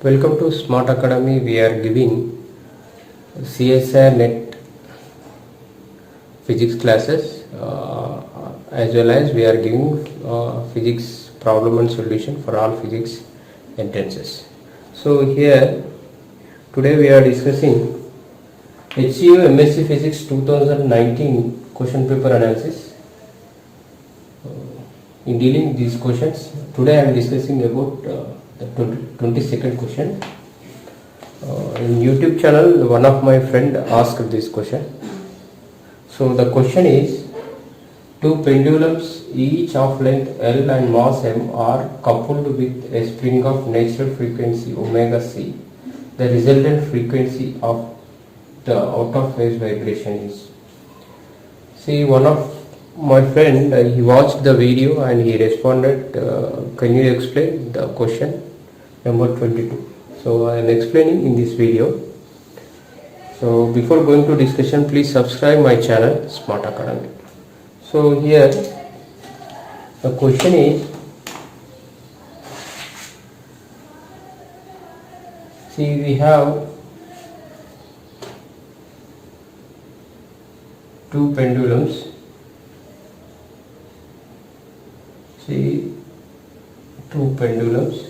Welcome to Smart Academy. We are giving CSIR Net physics classes as well as we are giving physics problem and solution for all physics entrances. So here today we are discussing HCU MSc Physics 2019 question paper analysis. In dealing these questions, today I am discussing about the 22nd question. In YouTube channel, one of my friend asked this question. So the question is, two pendulums each of length L and mass m are coupled with a spring of natural frequency omega c. The resultant frequency of the out of phase vibration is. See, one of my friend, he watched the video and he responded, can you explain the question number 22? So I am explaining in this video. So before going to discussion, please subscribe my channel Smart Academy. So here the question is, see, we have two pendulums. See, two pendulums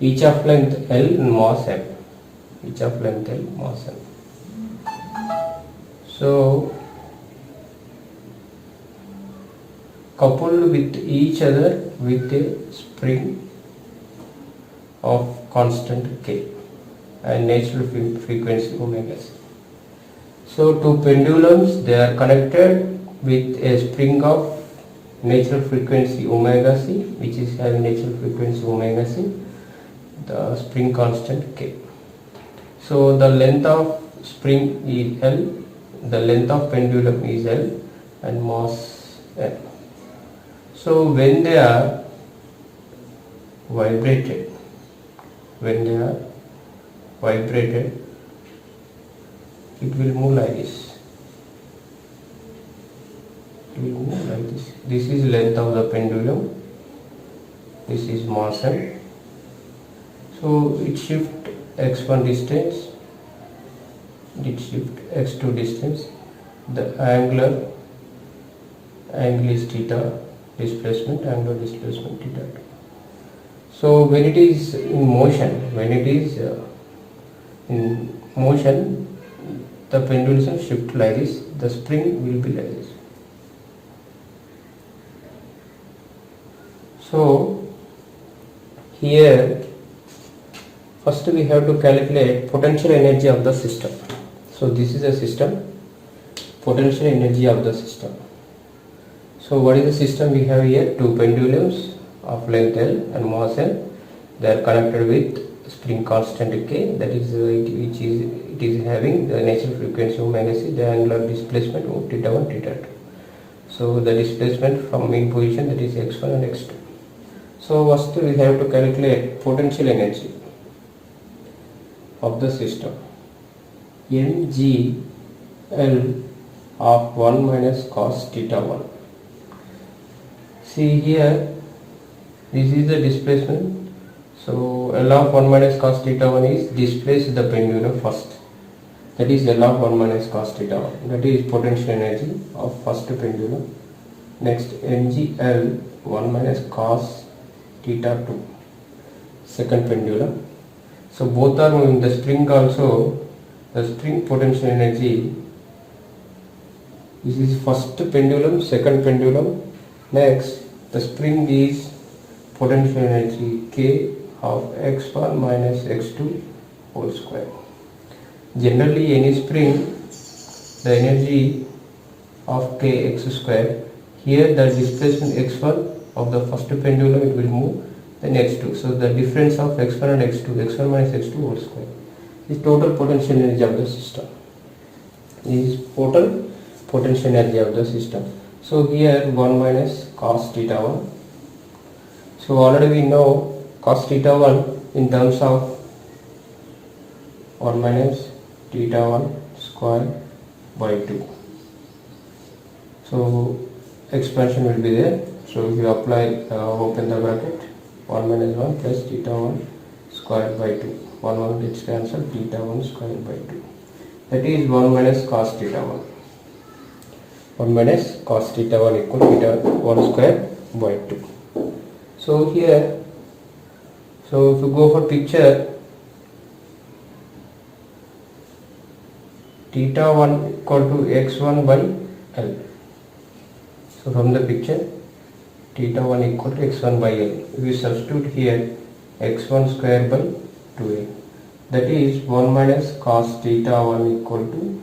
each of length L and mass m, each of length L, mass m. So coupled with each other with a spring of constant k and natural frequency omega c. So two pendulums, they are connected with a spring of natural frequency omega c, which is having natural frequency omega c, the spring constant k. So the length of spring is L, the length of pendulum is L and mass m. So when they are vibrated, it will move like this. It will move like this. This is length of the pendulum, this is mass m. So it shift x1 distance, it shift x2 distance, the angle is theta, angular displacement theta. So when it is in motion, the pendulum shift like this, the spring will be like this. So here first we have to calculate potential energy of the system. So this is a system, potential energy of the system. So what is the system we have here? Two pendulums of length L and mass m. They are connected with spring constant k, that is it is having the natural frequency omega c, the angular displacement of theta 1, theta 2. So the displacement from mean position, that is x1 and x2. So first we have to calculate potential energy of the system. mgl of 1 minus cos theta 1. See here, this is the displacement. So L of 1 minus cos theta 1 is displace the pendulum first. That is L of 1 minus cos theta 1. That is potential energy of first pendulum. Next mgl 1 minus cos theta 2, second pendulum. So both are moving. The spring also, the spring potential energy, this is first pendulum, second pendulum. Next the spring is potential energy k of x1 minus x2 whole square. Generally any spring, the energy of kx square, here the displacement x1 of the first pendulum, it will move, then x2. So the difference of x1 and x1 minus x2 whole square is total potential energy of the system. Is total potential energy of the system. So here 1 minus cos theta 1. So already we know cos theta 1 in terms of 1 minus theta 1 square by 2. So expansion will be there. So if you apply open the bracket, 1 minus 1 plus theta 1 squared by 2. 1 gets cancelled, theta 1 squared by 2. That is 1 minus cos theta 1. 1 minus cos theta 1 equal theta 1 squared by 2. So here, so if you go for picture, theta 1 equal to x1 by L. So from the picture, theta 1 equal to x1 by L. We substitute here x1 square by 2a. That is 1 minus cos theta 1 equal to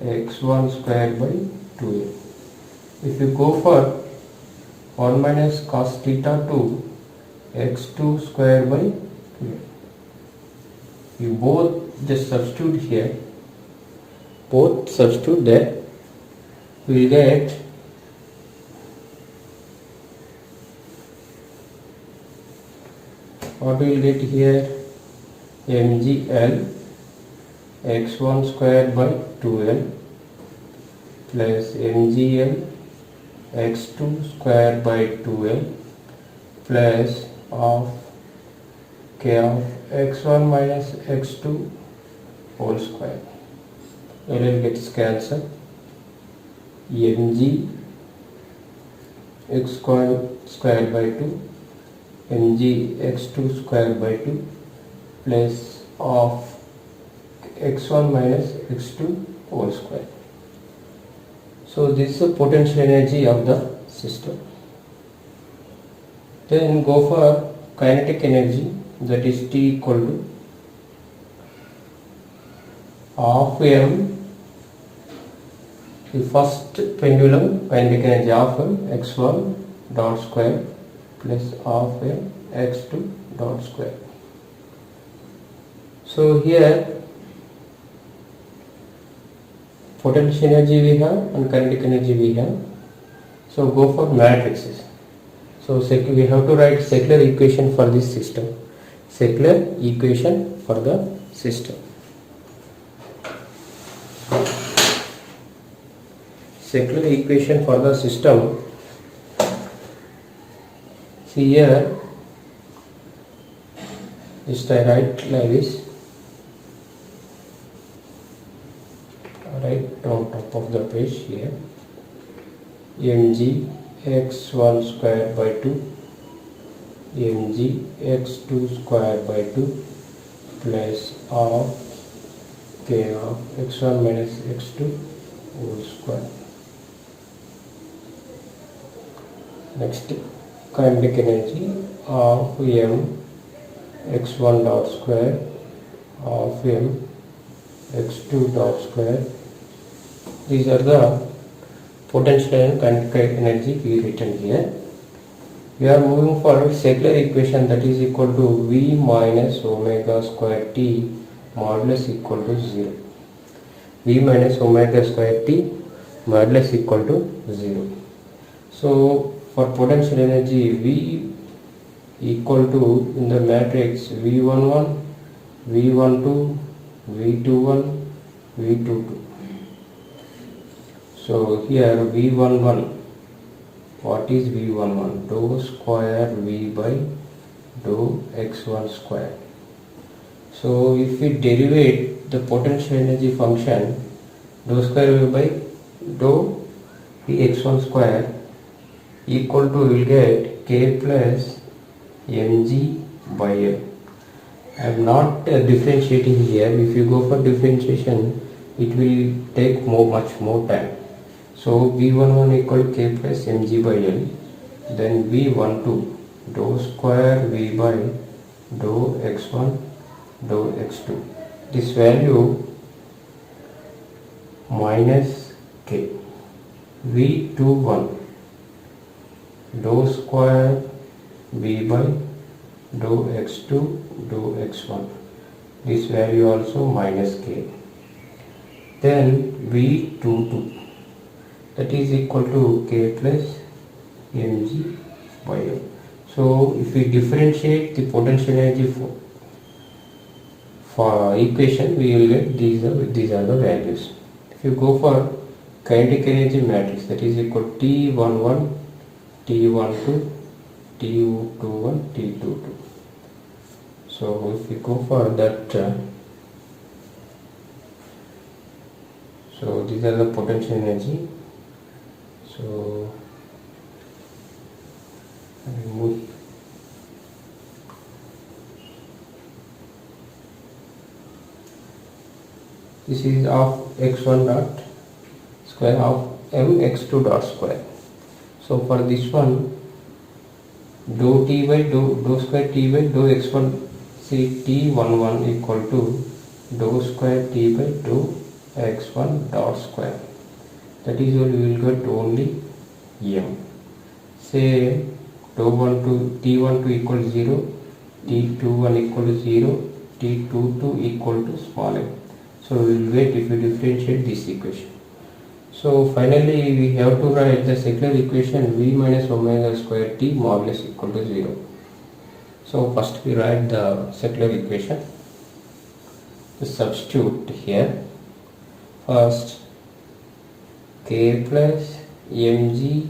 x1 square by 2a. If you go for 1 minus cos theta 2, x2 square by 2a. You both just substitute here. Both substitute there. We will get what we will get here, mgl x1 squared by 2l plus mgl x2 squared by 2l plus of k of x1 minus x2 whole square. L gets cancelled. mg x squared by 2 mg x2 squared by 2 plus of x1 minus x2 whole square. So this is the potential energy of the system. Then go for kinetic energy, that is T equal to half m, the first pendulum kinetic energy of x1 dot square plus half m x2 dot square. So here potential energy we have and kinetic energy we have. So go for matrices. So we have to write circular equation for this system. Circular equation for the system. Circular equation for the system. See here, just I write like this. Right on top of the page here, mg x1 square by 2 mg x2 square by 2 plus of k of x1 minus x2 whole square. Next, kinetic energy of m x1 dot square of m x2 dot square. These are the potential and kinetic energy we written here. We are moving forward circular equation, that is equal to v minus omega square t modulus equal to 0. V minus omega square t modulus equal to 0. So for potential energy, V equal to, in the matrix, V11, V12, V21, V22. So here V11, what is V11? Dou square V by dou x1 square. So if we derivate the potential energy function, dou square V by dou x1 square equal to, we will get k plus mg by L. I am not differentiating here. If you go for differentiation, it will take much more time. So V11 equal k plus mg by L. Then V12 dou square V by dou x1 dou x2. This value minus k. V21 dou square V by dou x2 dou x1. This value also minus k. Then V22, that is equal to k plus mg by L. So if we differentiate the potential energy for equation, we will get these are the values. If you go for kinetic energy matrix, that is equal to T11, T12, T21, T22. So if we go for that, so these are the potential energy. So I remove this is of x1 dot square of mx2 dot square. So for this one, dou t by dou square t by dou x1, see t11 equal to dou square t by dou x1 dot square. That is what we will get only m. Say dou12 t12 equal to 0, t21 equal to 0, t22 equal to small m. So we will get if we differentiate this equation. So finally we have to write the secular equation v minus omega square t more or less equal to 0. So first we write the secular equation. Substitute here. First k plus mg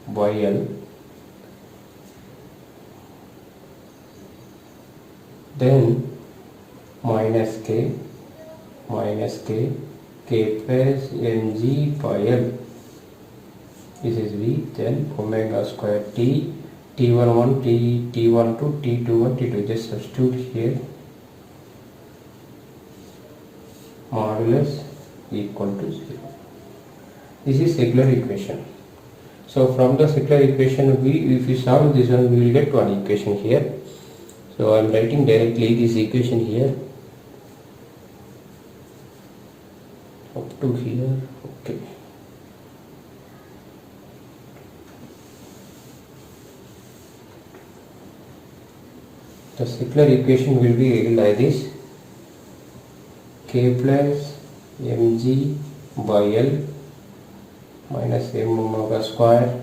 by l, then minus k k plus mg by l, this is v, then omega square t, t11 t12 t21 t2, just substitute here, modulus equal to 0. This is secular equation. So from the secular equation, if we solve this one, we will get one equation here. So I am writing directly this equation here up to here. Okay. The secular equation will be like this: k plus mg by l minus m omega square,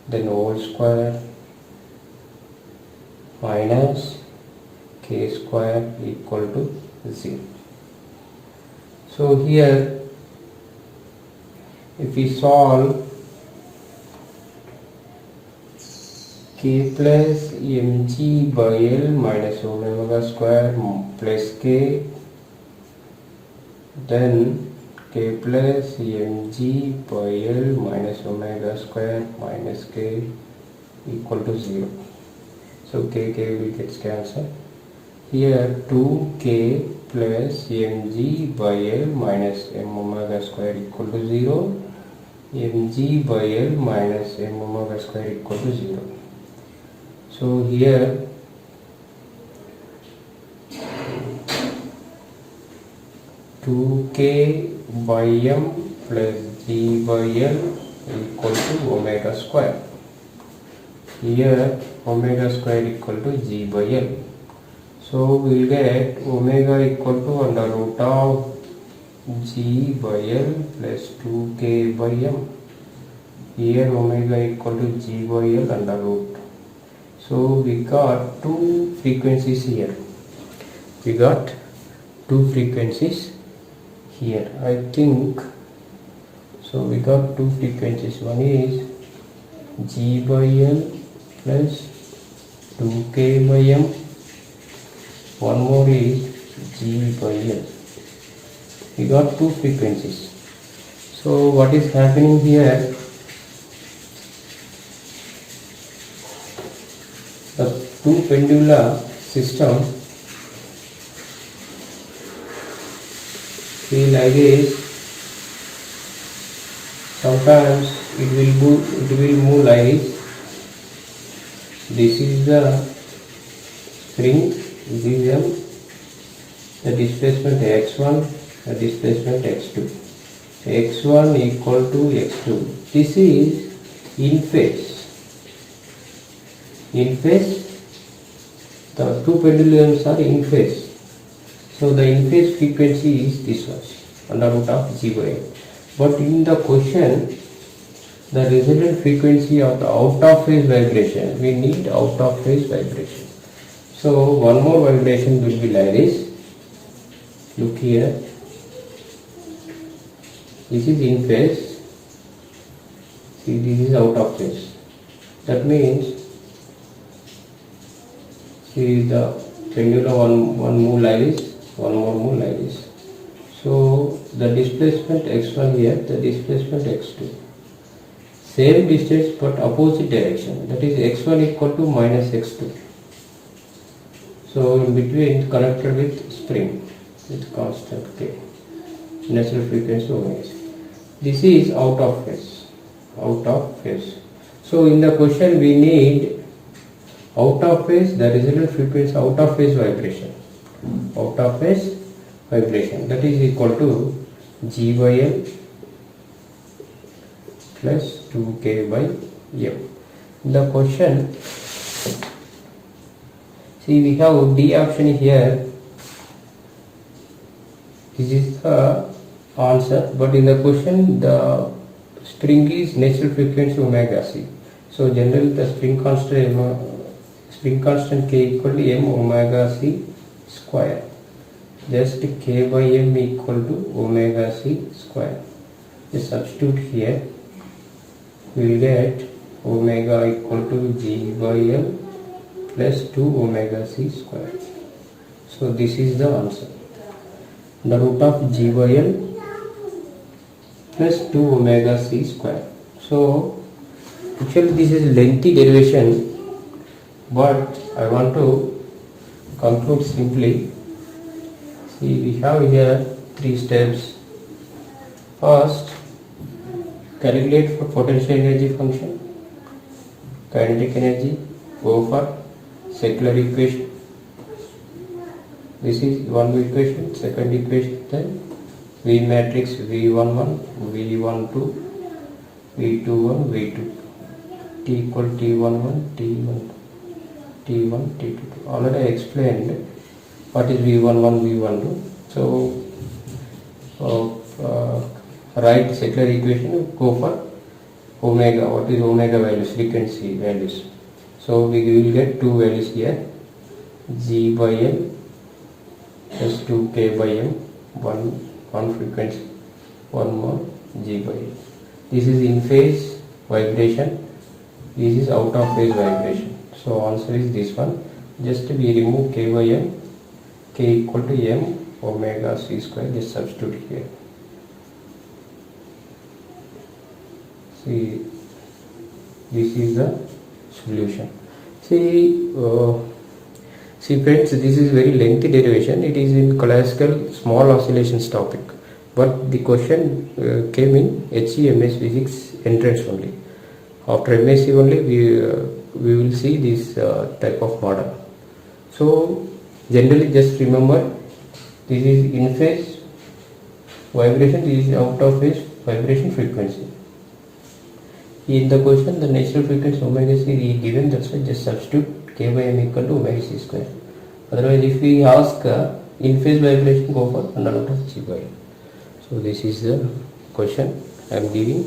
then whole square, minus k square equal to 0. So here if we solve k plus mg by l minus omega square plus k, then k plus mg by l minus omega square minus k equal to 0. So k will get cancelled. Here 2k plus mg by l minus m omega square equal to 0, mg by l minus m omega square equal to 0. So here 2k by m plus g by l equal to omega square. Here omega square equal to g by l. So we will get omega equal to under root of g by l plus 2k by m. Here omega equal to g by l under root. So we got two frequencies here. We got two frequencies here, I think. So we got two frequencies. One is g by l plus 2k by m. One more is g by l. We got two frequencies. So what is happening here? The two pendular system feel like this. Sometimes it will move like this. This is the spring, this is m, the displacement x1, the displacement x2. So x1 equal to x2. This is in phase. In phase, the two pendulums are in phase. So the in phase frequency is this one, under root of g by l. But in the question, the resultant frequency of the out of phase vibration, we need out of phase vibration. So one more vibration will be like this. Look here. This is in phase. See, this is out of phase. That means See the pendulum one move like this, one more move like this. So the displacement x1 here, the displacement x2. Same distance but opposite direction. That is x1 equal to minus x2. So in between connected with spring with constant k. Natural frequency omega. This is out of phase. Out of phase. So in the question we need out of phase, the resultant frequency out of phase vibration. Out of phase vibration, that is equal to G by L plus 2K by M. The question, see we have D option here. This is the answer, but in the question the spring is natural frequency omega c. So generally the spring constant k equal to m omega c square. Just k by m equal to omega c square. Just substitute here. We will get omega equal to g by l plus 2 omega c square. So this is the answer. The root of g by l plus 2 omega c square. So actually this is lengthy derivation, but I want to conclude simply. See, we have here 3 steps. First, calculate for potential energy function, kinetic energy, go for secular equation. This is one equation. Second equation, then V matrix V11, V12, V21, V2, T equal T11, T1, T1, T2. Already I explained what is V11, V12. So write secular equation, go for omega. What is omega values? Frequency values. So we will get 2 values here, G by L plus 2K by M, one frequency, one more G by L. This is in phase vibration, this is out of phase vibration. So answer is this one. Just we remove K by M, K equal to M omega c square, just substitute here. See, this is the solution. See friends, this is very lengthy derivation. It is in classical small oscillations topic, but the question came in HE/MS physics entrance only. After MSc only we will see this type of model. So generally just remember, this is in phase vibration, this is out of phase vibration frequency. In the question the natural frequency omega c is given, that's why just substitute k by m equal to omega c square. Otherwise if we ask in phase vibration, go for under root of g by m. So this is the question I am giving,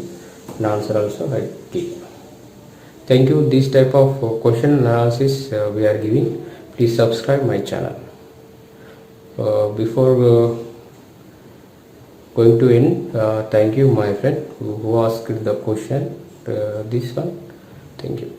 and answer also I give. Thank you. This type of question analysis we are giving. Please subscribe my channel. Before going to end, thank you my friend who asked the question, this one. Thank you.